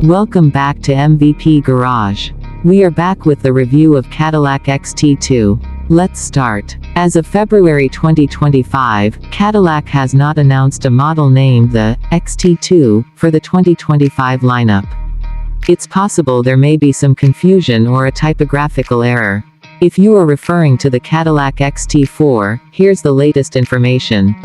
Welcome back to MVP Garage. We are back with the review of Cadillac XT2. Let's start. As of February 2025, Cadillac has not announced a model named the XT2 for the 2025 lineup. It's possible there may be some confusion or a typographical error. If you are referring to the Cadillac XT4, here's the latest information.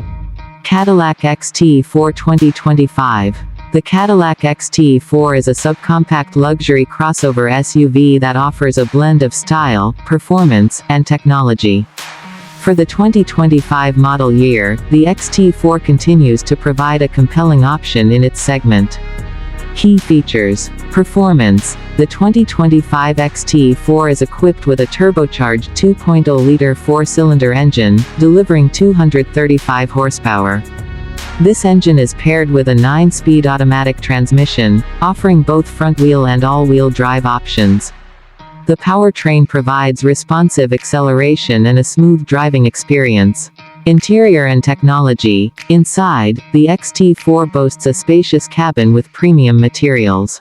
Cadillac XT4 2025. The Cadillac XT4 is a subcompact luxury crossover SUV that offers a blend of style, performance, and technology. For the 2025 model year, the XT4 continues to provide a compelling option in its segment. Key features. Performance. The 2025 XT4 is equipped with a turbocharged 2.0-liter four-cylinder engine, delivering 235 horsepower. This engine is paired with a 9-speed automatic transmission, offering both front-wheel and all-wheel drive options. The powertrain provides responsive acceleration and a smooth driving experience. Interior and technology. Inside, the XT4 boasts a spacious cabin with premium materials.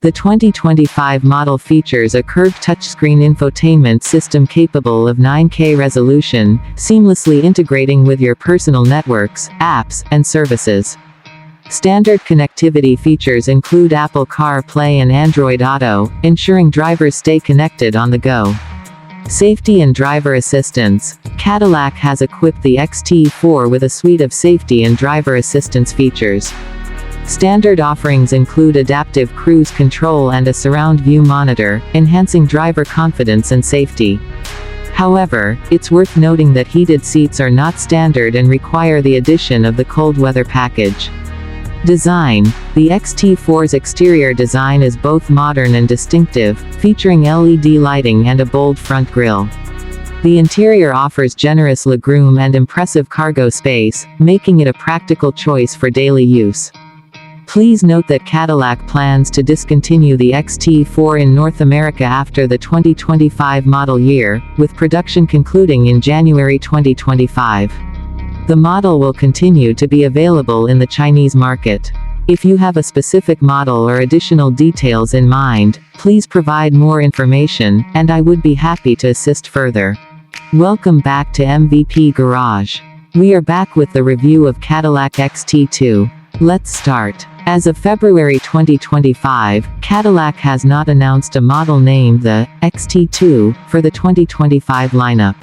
The 2025 model features a curved touchscreen infotainment system capable of 9K resolution, seamlessly integrating with your personal networks, apps, and services. Standard connectivity features include Apple CarPlay and Android Auto, ensuring drivers stay connected on the go. Safety and driver assistance. Cadillac has equipped the XT4 with a suite of safety and driver assistance features. Standard offerings include adaptive cruise control and a surround view monitor, enhancing driver confidence and safety. However, it's worth noting that heated seats are not standard and require the addition of the cold weather package. Design. The XT4's exterior design is both modern and distinctive, featuring LED lighting and a bold front grille. The interior offers generous legroom and impressive cargo space, making it a practical choice for daily use. Please note that Cadillac plans to discontinue the XT4 in North America after the 2025 model year, with production concluding in January 2025. The model will continue to be available in the Chinese market. If you have a specific model or additional details in mind, please provide more information, and I would be happy to assist further. Welcome back to MVP Garage. We are back with the review of Cadillac XT2. Let's start. As of February 2025, Cadillac has not announced a model named the XT2 for the 2025 lineup.